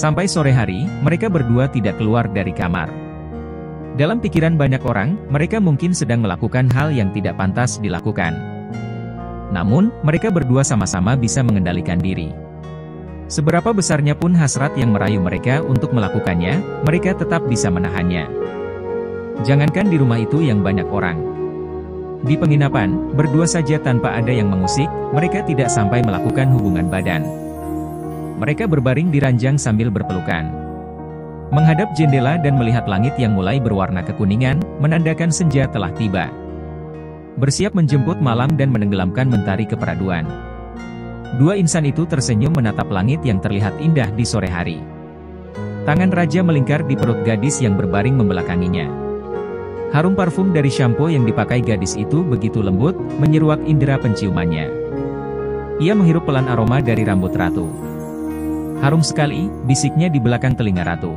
Sampai sore hari, mereka berdua tidak keluar dari kamar. Dalam pikiran banyak orang, mereka mungkin sedang melakukan hal yang tidak pantas dilakukan. Namun, mereka berdua sama-sama bisa mengendalikan diri. Seberapa besarnya pun hasrat yang merayu mereka untuk melakukannya, mereka tetap bisa menahannya. Jangankan di rumah itu yang banyak orang. Di penginapan, berdua saja tanpa ada yang mengusik, mereka tidak sampai melakukan hubungan badan. Mereka berbaring di ranjang sambil berpelukan. Menghadap jendela dan melihat langit yang mulai berwarna kekuningan, menandakan senja telah tiba. Bersiap menjemput malam dan menenggelamkan mentari keperaduan. Dua insan itu tersenyum menatap langit yang terlihat indah di sore hari. Tangan raja melingkar di perut gadis yang berbaring membelakanginya. Harum parfum dari shampoo yang dipakai gadis itu begitu lembut, menyeruak indera penciumannya. Ia menghirup pelan aroma dari rambut ratu. Harum sekali, bisiknya di belakang telinga ratu.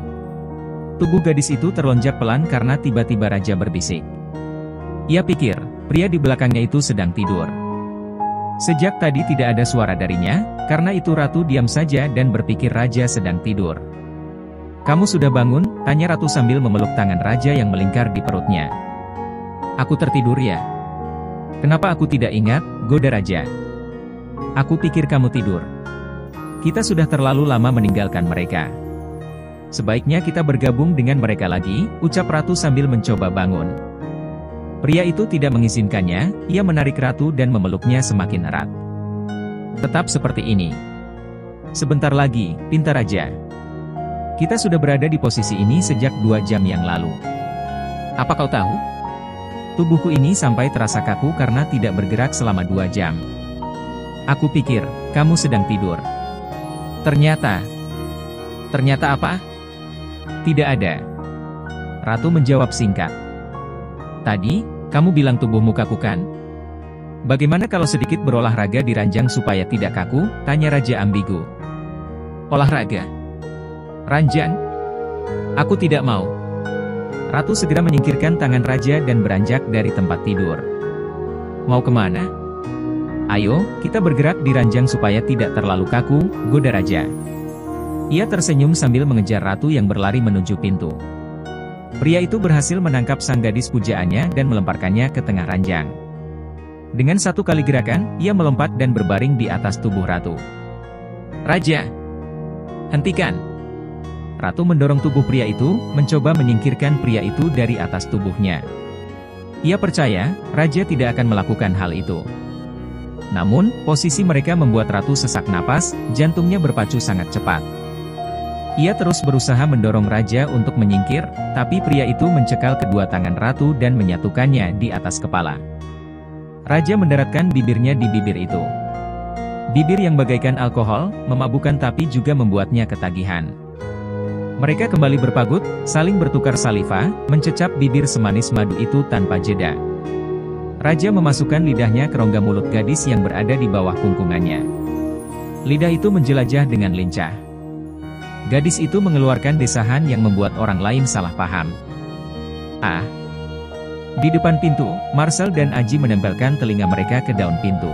Tubuh gadis itu terlonjak pelan karena tiba-tiba raja berbisik. Ia pikir, pria di belakangnya itu sedang tidur. Sejak tadi tidak ada suara darinya, karena itu ratu diam saja dan berpikir raja sedang tidur. "Kamu sudah bangun?" tanya ratu sambil memeluk tangan raja yang melingkar di perutnya. "Aku tertidur ya." "Kenapa aku tidak ingat?" goda raja. "Aku pikir kamu tidur. Kita sudah terlalu lama meninggalkan mereka. Sebaiknya kita bergabung dengan mereka lagi," ucap ratu sambil mencoba bangun. Pria itu tidak mengizinkannya, ia menarik ratu dan memeluknya semakin erat. "Tetap seperti ini. Sebentar lagi," pinta raja. "Kita sudah berada di posisi ini sejak 2 jam yang lalu. Apa kau tahu? Tubuhku ini sampai terasa kaku karena tidak bergerak selama 2 jam. Aku pikir, kamu sedang tidur. Ternyata apa? Tidak ada." Ratu menjawab singkat. "Tadi, kamu bilang tubuhmu kaku kan? Bagaimana kalau sedikit berolahraga di ranjang supaya tidak kaku?" tanya raja ambigu. "Olahraga? Ranjang? Aku tidak mau." Ratu segera menyingkirkan tangan raja dan beranjak dari tempat tidur. "Mau kemana?" "Ayo, kita bergerak di ranjang supaya tidak terlalu kaku," goda raja. Ia tersenyum sambil mengejar ratu yang berlari menuju pintu. Pria itu berhasil menangkap sang gadis pujaannya dan melemparkannya ke tengah ranjang. Dengan satu kali gerakan, ia melompat dan berbaring di atas tubuh ratu. "Raja! Hentikan!" Ratu mendorong tubuh pria itu, mencoba menyingkirkan pria itu dari atas tubuhnya. Ia percaya, raja tidak akan melakukan hal itu. Namun, posisi mereka membuat ratu sesak napas, jantungnya berpacu sangat cepat. Ia terus berusaha mendorong raja untuk menyingkir, tapi pria itu mencekal kedua tangan ratu dan menyatukannya di atas kepala. Raja mendaratkan bibirnya di bibir itu. Bibir yang bagaikan alkohol, memabukkan tapi juga membuatnya ketagihan. Mereka kembali berpagut, saling bertukar saliva, mencecap bibir semanis madu itu tanpa jeda. Raja memasukkan lidahnya ke rongga mulut gadis yang berada di bawah kungkungannya. Lidah itu menjelajah dengan lincah. Gadis itu mengeluarkan desahan yang membuat orang lain salah paham. "Ah!" Di depan pintu, Marcel dan Aji menempelkan telinga mereka ke daun pintu.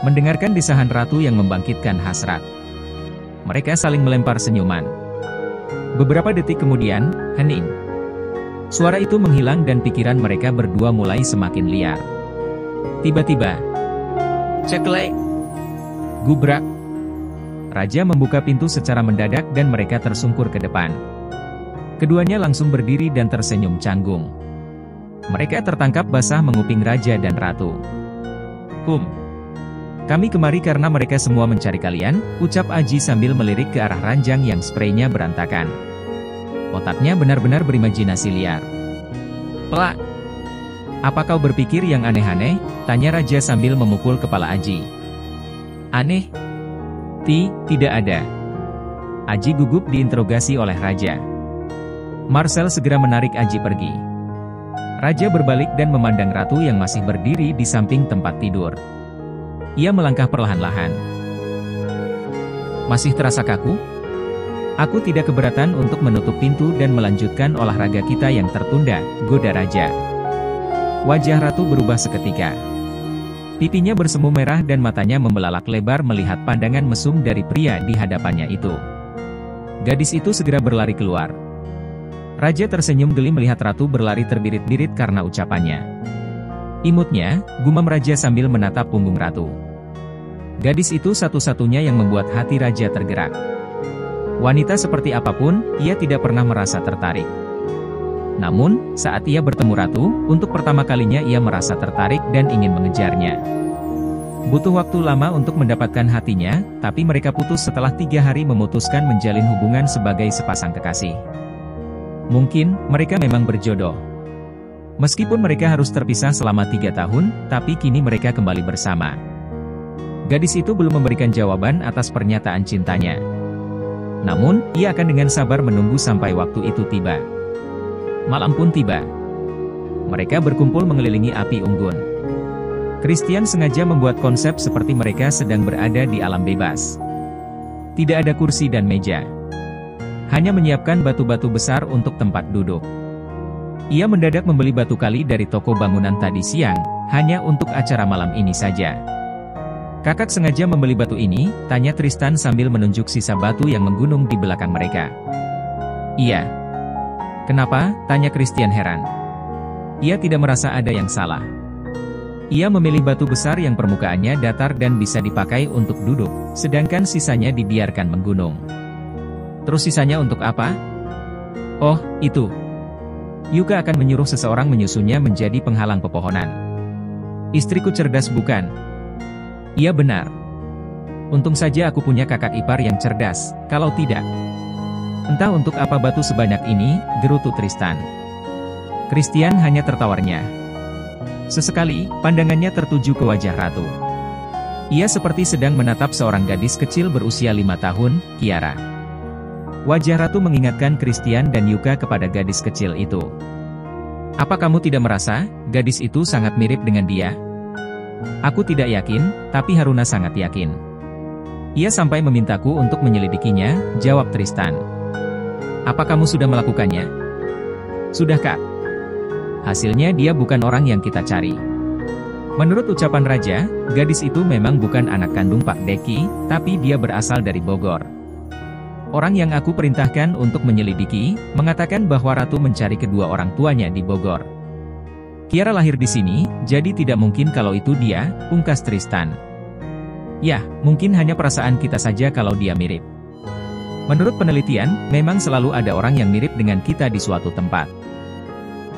Mendengarkan desahan ratu yang membangkitkan hasrat. Mereka saling melempar senyuman. Beberapa detik kemudian, hening. Suara itu menghilang dan pikiran mereka berdua mulai semakin liar. Tiba-tiba, ceklek! Gubrak! Raja membuka pintu secara mendadak dan mereka tersungkur ke depan. Keduanya langsung berdiri dan tersenyum canggung. Mereka tertangkap basah menguping raja dan ratu. Kami kemari karena mereka semua mencari kalian," ucap Aji sambil melirik ke arah ranjang yang spraynya berantakan. Otaknya benar-benar berimajinasi liar. "Pelak! Apa kau berpikir yang aneh-aneh?" tanya raja sambil memukul kepala Aji. "Aneh? Tidak ada." Aji gugup diinterogasi oleh raja. Marcel segera menarik Aji pergi. Raja berbalik dan memandang ratu yang masih berdiri di samping tempat tidur. Ia melangkah perlahan-lahan. "Masih terasa kaku? Aku tidak keberatan untuk menutup pintu dan melanjutkan olahraga kita yang tertunda," goda raja. Wajah ratu berubah seketika. Pipinya bersemu merah dan matanya membelalak lebar melihat pandangan mesum dari pria di hadapannya itu. Gadis itu segera berlari keluar. Raja tersenyum geli melihat ratu berlari terbirit-birit karena ucapannya. Imutnya, gumam raja sambil menatap punggung ratu. Gadis itu satu-satunya yang membuat hati raja tergerak. Wanita seperti apapun, ia tidak pernah merasa tertarik. Namun, saat ia bertemu ratu, untuk pertama kalinya ia merasa tertarik dan ingin mengejarnya. Butuh waktu lama untuk mendapatkan hatinya, tapi mereka putus setelah 3 hari memutuskan menjalin hubungan sebagai sepasang kekasih. Mungkin, mereka memang berjodoh. Meskipun mereka harus terpisah selama 3 tahun, tapi kini mereka kembali bersama. Gadis itu belum memberikan jawaban atas pernyataan cintanya. Namun, ia akan dengan sabar menunggu sampai waktu itu tiba. Malam pun tiba. Mereka berkumpul mengelilingi api unggun. Christian sengaja membuat konsep seperti mereka sedang berada di alam bebas. Tidak ada kursi dan meja. Hanya menyiapkan batu-batu besar untuk tempat duduk. Ia mendadak membeli batu kali dari toko bangunan tadi siang, hanya untuk acara malam ini saja. Kakak sengaja membeli batu ini, tanya Tristan sambil menunjuk sisa batu yang menggunung di belakang mereka. Iya. Kenapa? Tanya Christian heran. Ia tidak merasa ada yang salah. Ia memilih batu besar yang permukaannya datar dan bisa dipakai untuk duduk, sedangkan sisanya dibiarkan menggunung. Terus sisanya untuk apa? Oh, itu. Yuka akan menyuruh seseorang menyusunnya menjadi penghalang pepohonan. Istriku cerdas bukan? Iya benar. Untung saja aku punya kakak ipar yang cerdas, kalau tidak. Entah untuk apa batu sebanyak ini, gerutu Tristan. Christian hanya tertawarnya. Sesekali, pandangannya tertuju ke wajah ratu. Ia seperti sedang menatap seorang gadis kecil berusia 5 tahun, Kiara. Wajah ratu mengingatkan Christian dan Yuka kepada gadis kecil itu. Apa kamu tidak merasa, gadis itu sangat mirip dengan dia? Aku tidak yakin, tapi Haruna sangat yakin. Ia sampai memintaku untuk menyelidikinya, jawab Tristan. Apa kamu sudah melakukannya? Sudah Kak. Hasilnya dia bukan orang yang kita cari. Menurut ucapan raja, gadis itu memang bukan anak kandung Pak Deki, tapi dia berasal dari Bogor. Orang yang aku perintahkan untuk menyelidiki, mengatakan bahwa ratu mencari kedua orang tuanya di Bogor. Kiara lahir di sini, jadi tidak mungkin kalau itu dia, pungkas Tristan. Yah, mungkin hanya perasaan kita saja kalau dia mirip. Menurut penelitian, memang selalu ada orang yang mirip dengan kita di suatu tempat.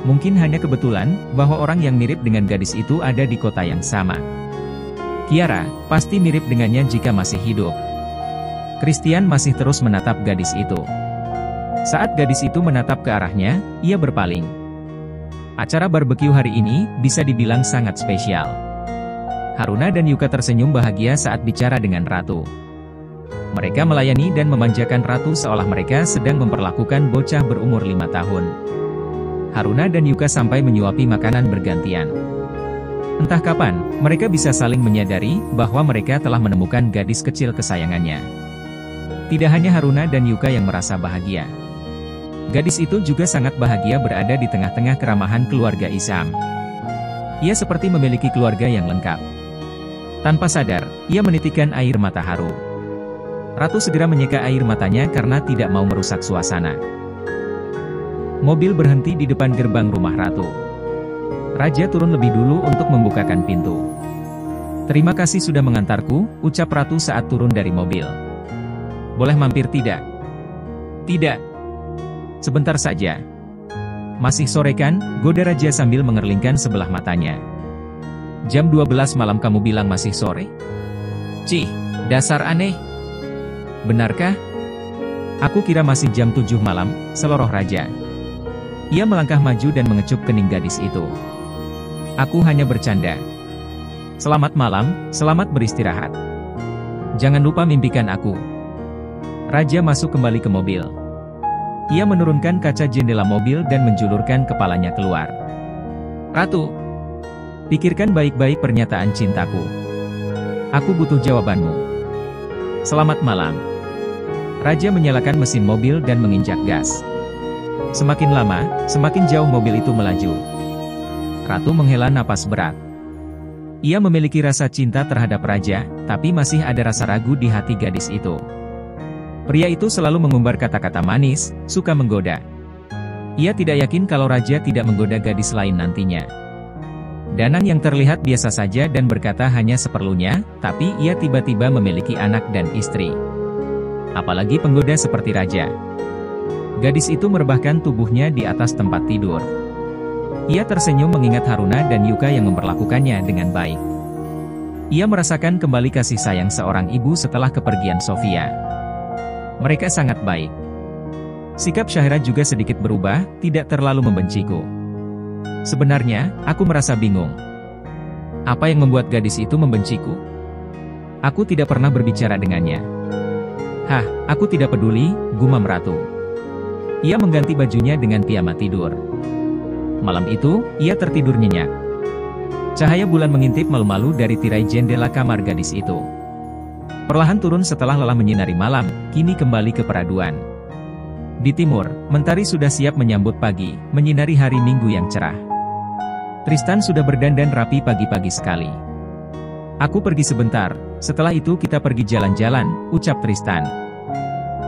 Mungkin hanya kebetulan, bahwa orang yang mirip dengan gadis itu ada di kota yang sama. Kiara, pasti mirip dengannya jika masih hidup. Christian masih terus menatap gadis itu. Saat gadis itu menatap ke arahnya, ia berpaling. Acara barbeque hari ini, bisa dibilang sangat spesial. Haruna dan Yuka tersenyum bahagia saat bicara dengan ratu. Mereka melayani dan memanjakan ratu seolah mereka sedang memperlakukan bocah berumur 5 tahun. Haruna dan Yuka sampai menyuapi makanan bergantian. Entah kapan, mereka bisa saling menyadari bahwa mereka telah menemukan gadis kecil kesayangannya. Tidak hanya Haruna dan Yuka yang merasa bahagia. Gadis itu juga sangat bahagia berada di tengah-tengah keramahan keluarga Isam. Ia seperti memiliki keluarga yang lengkap. Tanpa sadar, ia menitikkan air mata haru. Ratu segera menyeka air matanya karena tidak mau merusak suasana. Mobil berhenti di depan gerbang rumah ratu. Raja turun lebih dulu untuk membukakan pintu. Terima kasih sudah mengantarku, ucap ratu saat turun dari mobil. Boleh mampir tidak? Tidak. Sebentar saja. Masih sore kan? Goda raja sambil mengerlingkan sebelah matanya. Jam 12 malam kamu bilang masih sore? Cih, dasar aneh. Benarkah? Aku kira masih jam 7 malam, seloroh raja. Ia melangkah maju dan mengecup kening gadis itu. Aku hanya bercanda. Selamat malam, selamat beristirahat. Jangan lupa mimpikan aku. Raja masuk kembali ke mobil. Ia menurunkan kaca jendela mobil dan menjulurkan kepalanya keluar. Ratu, pikirkan baik-baik pernyataan cintaku. Aku butuh jawabanmu. Selamat malam. Raja menyalakan mesin mobil dan menginjak gas. Semakin lama, semakin jauh mobil itu melaju. Ratu menghela napas berat. Ia memiliki rasa cinta terhadap raja, tapi masih ada rasa ragu di hati gadis itu. Pria itu selalu mengumbar kata-kata manis, suka menggoda. Ia tidak yakin kalau raja tidak menggoda gadis lain nantinya. Danang yang terlihat biasa saja dan berkata hanya seperlunya, tapi ia tiba-tiba memiliki anak dan istri. Apalagi penggoda seperti raja. Gadis itu merebahkan tubuhnya di atas tempat tidur. Ia tersenyum mengingat Haruna dan Yuka yang memperlakukannya dengan baik. Ia merasakan kembali kasih sayang seorang ibu setelah kepergian Sofia. Mereka sangat baik. Sikap Syahira juga sedikit berubah, tidak terlalu membenciku. Sebenarnya, aku merasa bingung. Apa yang membuat gadis itu membenciku? Aku tidak pernah berbicara dengannya. Hah, aku tidak peduli, gumam Ratu. Ia mengganti bajunya dengan piyama tidur. Malam itu, ia tertidur nyenyak. Cahaya bulan mengintip malu-malu dari tirai jendela kamar gadis itu. Perlahan turun setelah lelah menyinari malam, kini kembali ke peraduan. Di timur, mentari sudah siap menyambut pagi, menyinari hari Minggu yang cerah. Tristan sudah berdandan rapi pagi-pagi sekali. Aku pergi sebentar, setelah itu kita pergi jalan-jalan, ucap Tristan.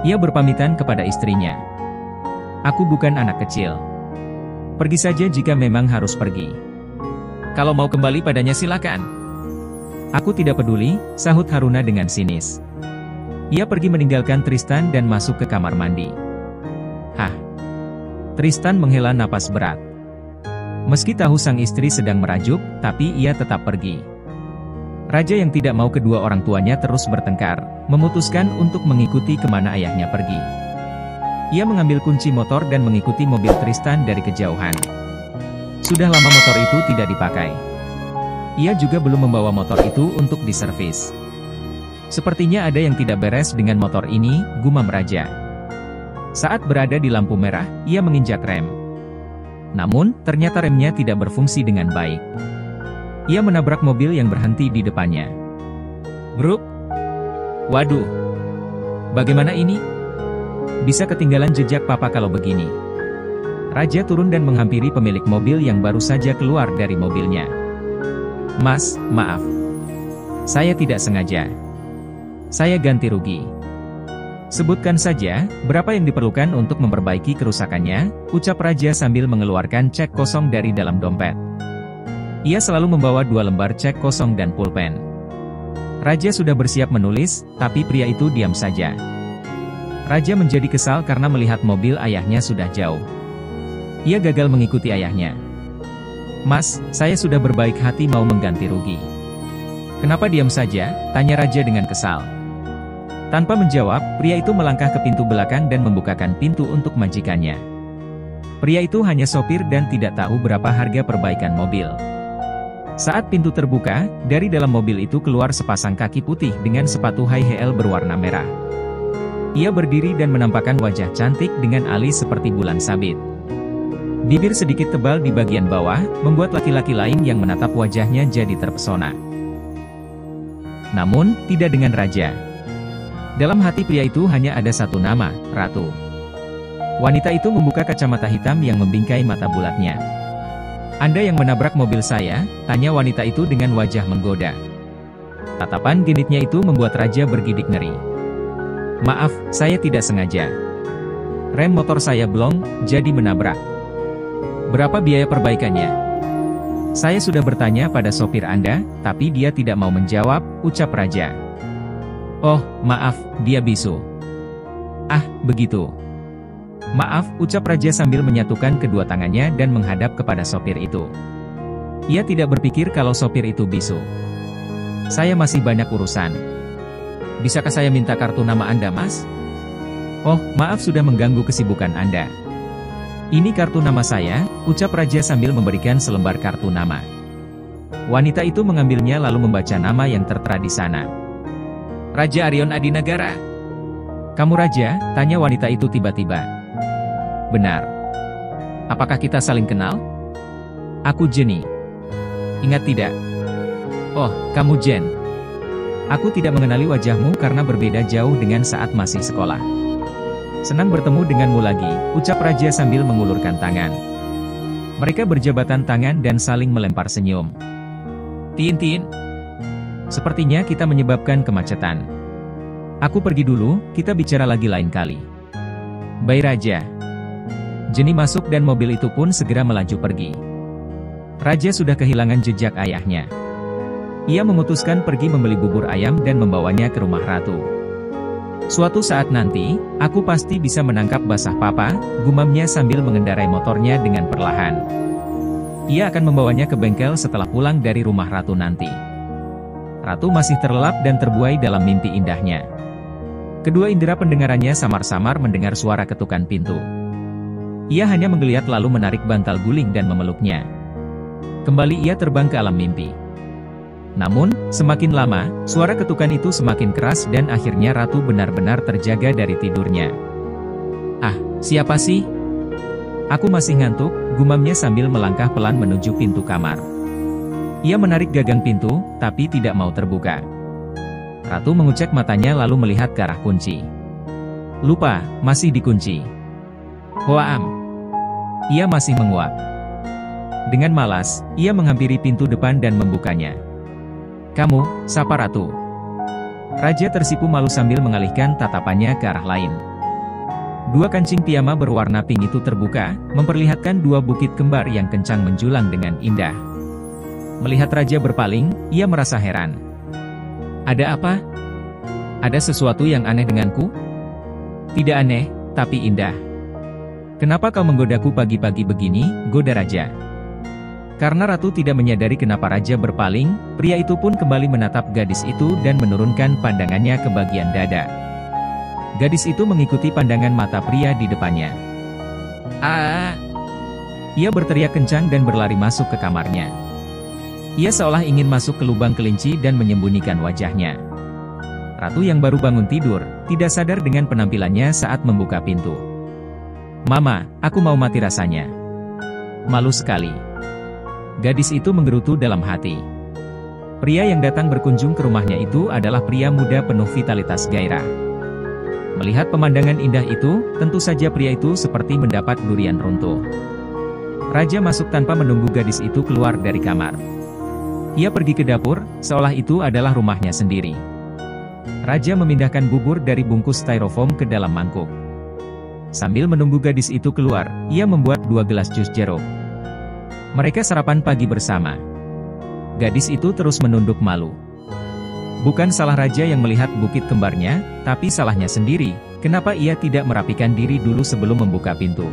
Ia berpamitan kepada istrinya. Aku bukan anak kecil. Pergi saja jika memang harus pergi. Kalau mau kembali padanya silakan. Aku tidak peduli, sahut Haruna dengan sinis. Ia pergi meninggalkan Tristan dan masuk ke kamar mandi. Hah? Tristan menghela napas berat. Meski tahu sang istri sedang merajuk, tapi ia tetap pergi. Raja yang tidak mau kedua orang tuanya terus bertengkar, memutuskan untuk mengikuti kemana ayahnya pergi. Ia mengambil kunci motor dan mengikuti mobil Tristan dari kejauhan. Sudah lama motor itu tidak dipakai. Ia juga belum membawa motor itu untuk diservis. Sepertinya ada yang tidak beres dengan motor ini, gumam Raja. Saat berada di lampu merah, ia menginjak rem. Namun, ternyata remnya tidak berfungsi dengan baik. Ia menabrak mobil yang berhenti di depannya. Bruk! Waduh! Bagaimana ini? Bisa ketinggalan jejak papa kalau begini. Raja turun dan menghampiri pemilik mobil yang baru saja keluar dari mobilnya. Mas, maaf. Saya tidak sengaja. Saya ganti rugi. Sebutkan saja, berapa yang diperlukan untuk memperbaiki kerusakannya, ucap Raja sambil mengeluarkan cek kosong dari dalam dompet. Ia selalu membawa 2 lembar cek kosong dan pulpen. Raja sudah bersiap menulis, tapi pria itu diam saja. Raja menjadi kesal karena melihat mobil ayahnya sudah jauh. Ia gagal mengikuti ayahnya. Mas, saya sudah berbaik hati mau mengganti rugi. Kenapa diam saja? Tanya Raja dengan kesal. Tanpa menjawab, pria itu melangkah ke pintu belakang dan membukakan pintu untuk majikannya. Pria itu hanya sopir dan tidak tahu berapa harga perbaikan mobil. Saat pintu terbuka, dari dalam mobil itu keluar sepasang kaki putih dengan sepatu high heel berwarna merah. Ia berdiri dan menampakkan wajah cantik dengan alis seperti bulan sabit. Bibir sedikit tebal di bagian bawah, membuat laki-laki lain yang menatap wajahnya jadi terpesona. Namun, tidak dengan Raja. Dalam hati pria itu hanya ada satu nama, Ratu. Wanita itu membuka kacamata hitam yang membingkai mata bulatnya. Anda yang menabrak mobil saya, tanya wanita itu dengan wajah menggoda. Tatapan genitnya itu membuat Raja bergidik ngeri. Maaf, saya tidak sengaja. Rem motor saya blong, jadi menabrak. Berapa biaya perbaikannya? Saya sudah bertanya pada sopir Anda, tapi dia tidak mau menjawab, ucap Raja. Oh, maaf, dia bisu. Ah, begitu. Maaf, ucap Raja sambil menyatukan kedua tangannya dan menghadap kepada sopir itu. Ia tidak berpikir kalau sopir itu bisu. Saya masih banyak urusan. Bisakah saya minta kartu nama Anda, Mas? Oh, maaf sudah mengganggu kesibukan Anda. Ini kartu nama saya, ucap Raja sambil memberikan selembar kartu nama. Wanita itu mengambilnya lalu membaca nama yang tertera di sana. Raja Arion Adinagara. Kamu Raja? Tanya wanita itu tiba-tiba. Benar. Apakah kita saling kenal? Aku Jenny. Ingat tidak? Oh, kamu Jen. Aku tidak mengenali wajahmu karena berbeda jauh dengan saat masih sekolah. Senang bertemu denganmu lagi, ucap Raja sambil mengulurkan tangan. Mereka berjabatan tangan dan saling melempar senyum. Tin-tin. Sepertinya kita menyebabkan kemacetan. Aku pergi dulu, kita bicara lagi lain kali. Baik Raja. Jenny masuk dan mobil itu pun segera melaju pergi. Raja sudah kehilangan jejak ayahnya. Ia memutuskan pergi membeli bubur ayam dan membawanya ke rumah ratu. Suatu saat nanti, aku pasti bisa menangkap basah papa, gumamnya sambil mengendarai motornya dengan perlahan. Ia akan membawanya ke bengkel setelah pulang dari rumah ratu nanti. Ratu masih terlelap dan terbuai dalam mimpi indahnya. Kedua indera pendengarannya samar-samar mendengar suara ketukan pintu. Ia hanya menggeliat lalu menarik bantal guling dan memeluknya. Kembali ia terbang ke alam mimpi. Namun, semakin lama, suara ketukan itu semakin keras dan akhirnya Ratu benar-benar terjaga dari tidurnya. Ah, siapa sih? Aku masih ngantuk, gumamnya sambil melangkah pelan menuju pintu kamar. Ia menarik gagang pintu, tapi tidak mau terbuka. Ratu mengucek matanya lalu melihat ke arah kunci. Lupa, masih dikunci. Hoam. Ia masih menguap. Dengan malas, ia menghampiri pintu depan dan membukanya. Kamu, sapa Ratu. Raja tersipu malu sambil mengalihkan tatapannya ke arah lain. Dua kancing piyama berwarna pink itu terbuka, memperlihatkan dua bukit kembar yang kencang menjulang dengan indah. Melihat Raja berpaling, ia merasa heran. Ada apa? Ada sesuatu yang aneh denganku? Tidak aneh, tapi indah. Kenapa kau menggodaku pagi-pagi begini, goda Raja? Karena Ratu tidak menyadari kenapa Raja berpaling, pria itu pun kembali menatap gadis itu dan menurunkan pandangannya ke bagian dada. Gadis itu mengikuti pandangan mata pria di depannya. Ah! Ia berteriak kencang dan berlari masuk ke kamarnya. Ia seolah ingin masuk ke lubang kelinci dan menyembunyikan wajahnya. Ratu yang baru bangun tidur, tidak sadar dengan penampilannya saat membuka pintu. Mama, aku mau mati rasanya. Malu sekali. Gadis itu menggerutu dalam hati. Pria yang datang berkunjung ke rumahnya itu adalah pria muda penuh vitalitas gairah. Melihat pemandangan indah itu, tentu saja pria itu seperti mendapat durian runtuh. Raja masuk tanpa menunggu gadis itu keluar dari kamar. Ia pergi ke dapur, seolah itu adalah rumahnya sendiri. Raja memindahkan bubur dari bungkus styrofoam ke dalam mangkuk. Sambil menunggu gadis itu keluar, ia membuat 2 gelas jus jeruk. Mereka sarapan pagi bersama. Gadis itu terus menunduk malu. Bukan salah Raja yang melihat bukit kembarnya, tapi salahnya sendiri, kenapa ia tidak merapikan diri dulu sebelum membuka pintu.